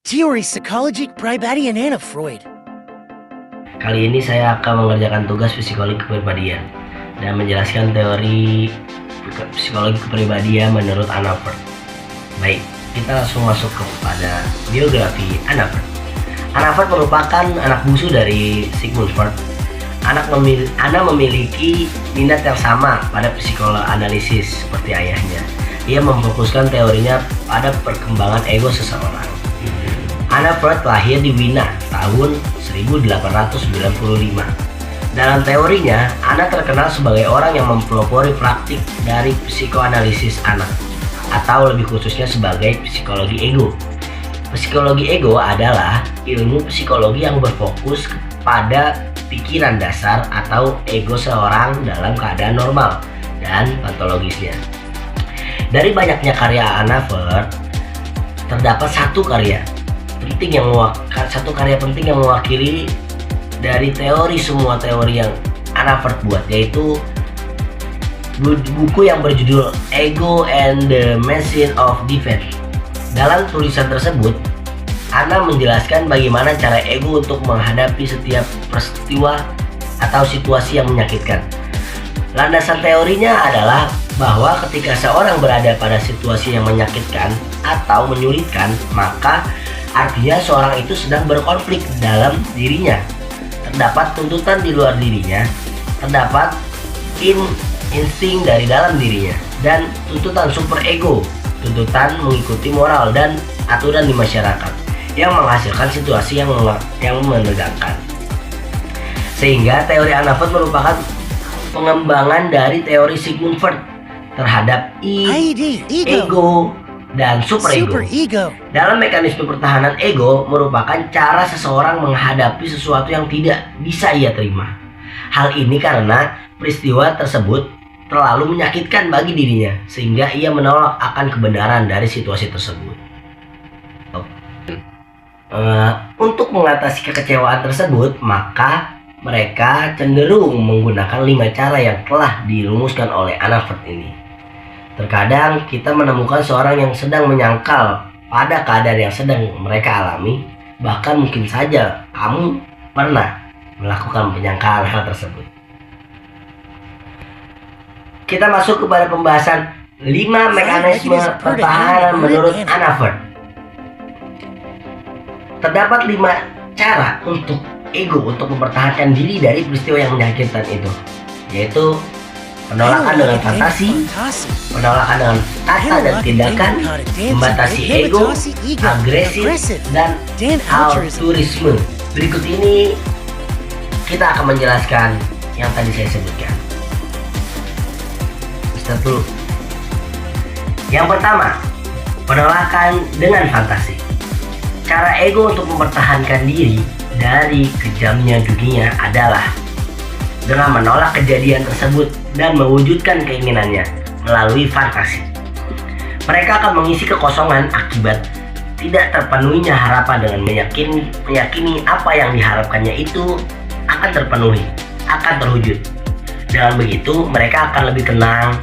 Teori psikologi kepribadian Anna Freud. Kali ini saya akan mengerjakan tugas psikologi kepribadian dan menjelaskan teori psikologi kepribadian menurut Anna Freud. Baik, kita langsung masuk kepada biografi Anna Freud. Anna Freud merupakan anak bungsu dari Sigmund Freud. Anna memiliki minat yang sama pada psikoanalisis seperti ayahnya. Ia memfokuskan teorinya pada perkembangan ego seseorang. Anna Freud lahir di Wina tahun 1895. Dalam teorinya, Anna terkenal sebagai orang yang mempelopori praktik dari psikoanalisis anak, atau lebih khususnya sebagai psikologi ego. Psikologi ego adalah ilmu psikologi yang berfokus pada pikiran dasar atau ego seorang dalam keadaan normal dan patologisnya. Dari banyaknya karya Anna Freud, terdapat satu karya penting yang mewakili dari semua teori yang Anna Freud buat, yaitu buku yang berjudul Ego and the Machine of Defense. Dalam tulisan tersebut, Anna menjelaskan bagaimana cara ego untuk menghadapi setiap peristiwa atau situasi yang menyakitkan. Landasan teorinya adalah bahwa ketika seorang berada pada situasi yang menyakitkan atau menyulitkan, maka artinya seorang itu sedang berkonflik dalam dirinya. Terdapat tuntutan di luar dirinya, terdapat insting dari dalam dirinya, dan tuntutan super ego, tuntutan mengikuti moral dan aturan di masyarakat yang menghasilkan situasi yang menegangkan. Sehingga teori Anna Freud merupakan pengembangan dari teori Sigmund Freud terhadap ego dan superego. Dalam mekanisme pertahanan ego merupakan cara seseorang menghadapi sesuatu yang tidak bisa ia terima. Hal ini karena peristiwa tersebut terlalu menyakitkan bagi dirinya, sehingga ia menolak akan kebenaran dari situasi tersebut. Untuk mengatasi kekecewaan tersebut, maka mereka cenderung menggunakan 5 cara yang telah dirumuskan oleh Anna Freud ini. Terkadang kita menemukan seorang yang sedang menyangkal pada keadaan yang sedang mereka alami. Bahkan mungkin saja kamu pernah melakukan penyangkalan hal tersebut. Kita masuk kepada pembahasan 5 mekanisme pertahanan menurut Anna Freud. Terdapat 5 cara untuk ego untuk mempertahankan diri dari peristiwa yang menyakitkan itu, yaitu penolakan dengan fantasi, penolakan dengan kata dan tindakan, membatasi ego, agresif, dan altruisme. Berikut ini kita akan menjelaskan yang tadi saya sebutkan. Start dulu. Yang pertama, penolakan dengan fantasi. Cara ego untuk mempertahankan diri dari kejamnya dunia adalah dengan menolak kejadian tersebut dan mewujudkan keinginannya melalui fantasi. Mereka akan mengisi kekosongan akibat tidak terpenuhinya harapan dengan meyakini apa yang diharapkannya itu akan terpenuhi, akan terwujud. Dengan begitu, mereka akan lebih tenang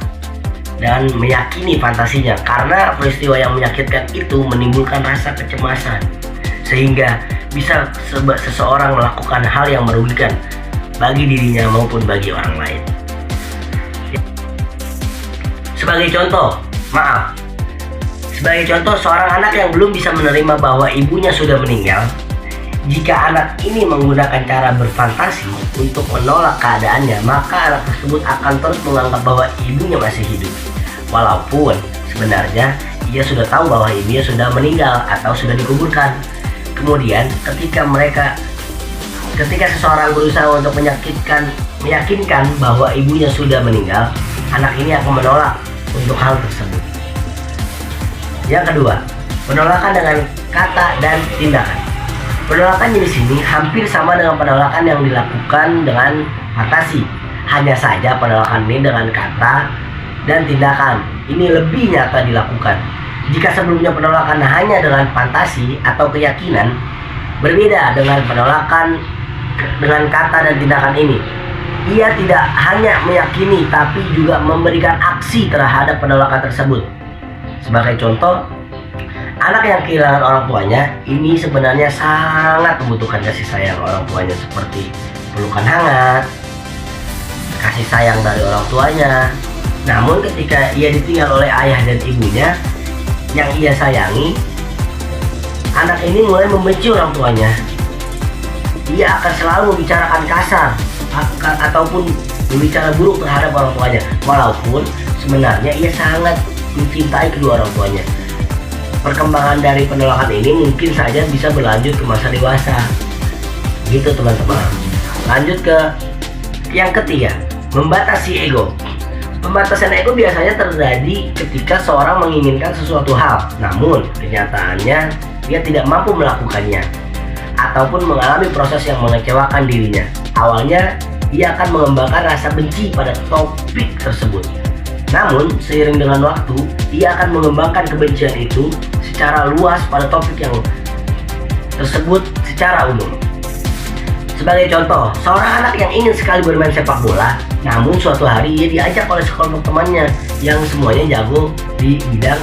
dan meyakini fantasinya, karena peristiwa yang menyakitkan itu menimbulkan rasa kecemasan, sehingga bisa seseorang melakukan hal yang merugikan bagi dirinya maupun bagi orang lain. Sebagai contoh, seorang anak yang belum bisa menerima bahwa ibunya sudah meninggal. Jika anak ini menggunakan cara berfantasi untuk menolak keadaannya, maka anak tersebut akan terus menganggap bahwa ibunya masih hidup, walaupun sebenarnya ia sudah tahu bahwa ibunya sudah meninggal atau sudah dikuburkan. Kemudian ketika seseorang berusaha untuk meyakinkan bahwa ibunya sudah meninggal, anak ini akan menolak untuk hal tersebut. Yang kedua, penolakan dengan kata dan tindakan. Penolakan jenis ini hampir sama dengan penolakan yang dilakukan dengan fantasi. Hanya saja penolakan ini dengan kata dan tindakan ini lebih nyata dilakukan. Jika sebelumnya penolakan hanya dengan fantasi atau keyakinan, berbeda dengan penolakan dengan kata dan tindakan ini. Ia tidak hanya meyakini tapi juga memberikan aksi terhadap penolakan tersebut. Sebagai contoh, Anak yang kehilangan orang tuanya ini sebenarnya sangat membutuhkan kasih sayang orang tuanya, seperti pelukan hangat, kasih sayang dari orang tuanya. Namun ketika ia ditinggal oleh ayah dan ibunya yang ia sayangi, anak ini mulai membenci orang tuanya. Ia akan selalu membicarakan kasar ataupun berbicara buruk terhadap orang tuanya, walaupun sebenarnya ia sangat mencintai kedua orang tuanya. Perkembangan dari penolakan ini mungkin saja bisa berlanjut ke masa dewasa. Gitu teman-teman. Lanjut ke yang ketiga, membatasi ego. Pembatasan ego biasanya terjadi ketika seorang menginginkan sesuatu hal, namun kenyataannya dia tidak mampu melakukannya, ataupun mengalami proses yang mengecewakan dirinya. Awalnya, ia akan mengembangkan rasa benci pada topik tersebut. Namun, seiring dengan waktu, ia akan mengembangkan kebencian itu secara luas pada topik yang tersebut secara umum. Sebagai contoh, seorang anak yang ingin sekali bermain sepak bola, namun suatu hari ia diajak oleh sekelompok temannya yang semuanya jago di bidang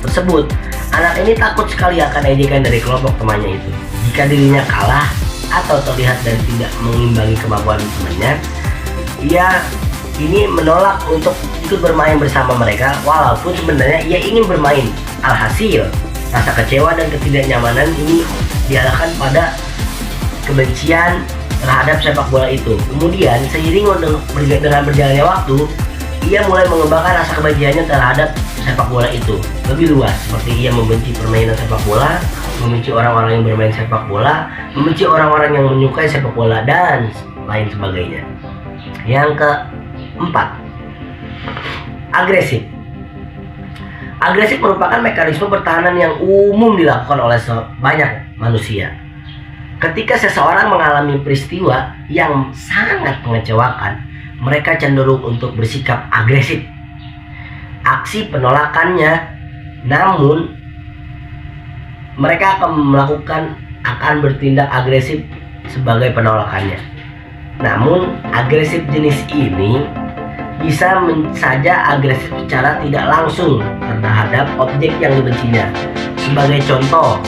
tersebut. Anak ini takut sekali akan ejekan dari kelompok temannya itu. Jika dirinya kalah atau terlihat dan tidak mengimbangi kemampuan temannya, ia ini menolak untuk ikut bermain bersama mereka, walaupun sebenarnya ia ingin bermain. Alhasil, rasa kecewa dan ketidaknyamanan ini diarahkan pada kebencian terhadap sepak bola itu. Kemudian, seiring dengan berjalannya waktu, ia mulai mengembangkan rasa kebenciannya terhadap sepak bola itu lebih luas, seperti ia membenci permainan sepak bola, membenci orang-orang yang bermain sepak bola, membenci orang-orang yang menyukai sepak bola, dan lain sebagainya. Yang keempat, agresif. Agresif merupakan mekanisme pertahanan yang umum dilakukan oleh banyak manusia. Ketika seseorang mengalami peristiwa yang sangat mengecewakan, mereka cenderung untuk bersikap agresif. Aksi penolakannya, namun mereka akan bertindak agresif sebagai penolakannya. Namun agresif jenis ini bisa saja agresif secara tidak langsung terhadap objek yang dibencinya. Sebagai contoh,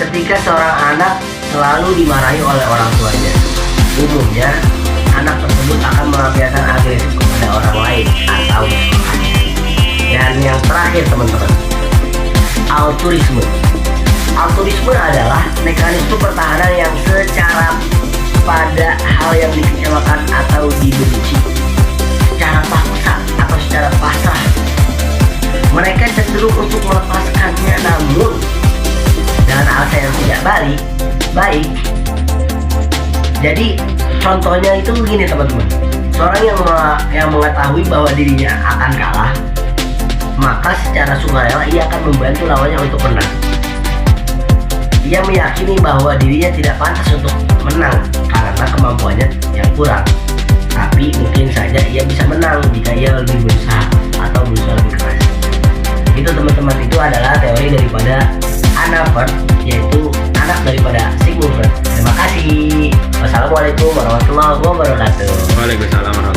ketika seorang anak selalu dimarahi oleh orang tuanya, umumnya anak tersebut akan melampiaskan agresif kepada orang lain atau sekolahnya. Dan yang terakhir teman-teman, altruisme. Altruisme adalah mekanisme pertahanan yang secara pada hal yang dikecewakan atau dibenci secara paksa atau secara pasrah. Mereka cenderung untuk melepaskannya, namun dengan alasan yang tidak baik. Jadi contohnya itu begini teman-teman, seorang yang mengetahui bahwa dirinya akan kalah, maka secara sukarela ia akan membantu lawannya untuk menang. Ia meyakini bahwa dirinya tidak pantas untuk menang karena kemampuannya yang kurang, tapi mungkin saja ia bisa menang jika ia lebih berusaha atau berusaha lebih keras. Itu teman-teman, itu adalah teori daripada Anna Freud, yaitu anak daripada Sigmund Freud. Terima kasih. Wassalamualaikum warahmatullahi wabarakatuh. Waalaikumsalam warahmatullahi wabarakatuh.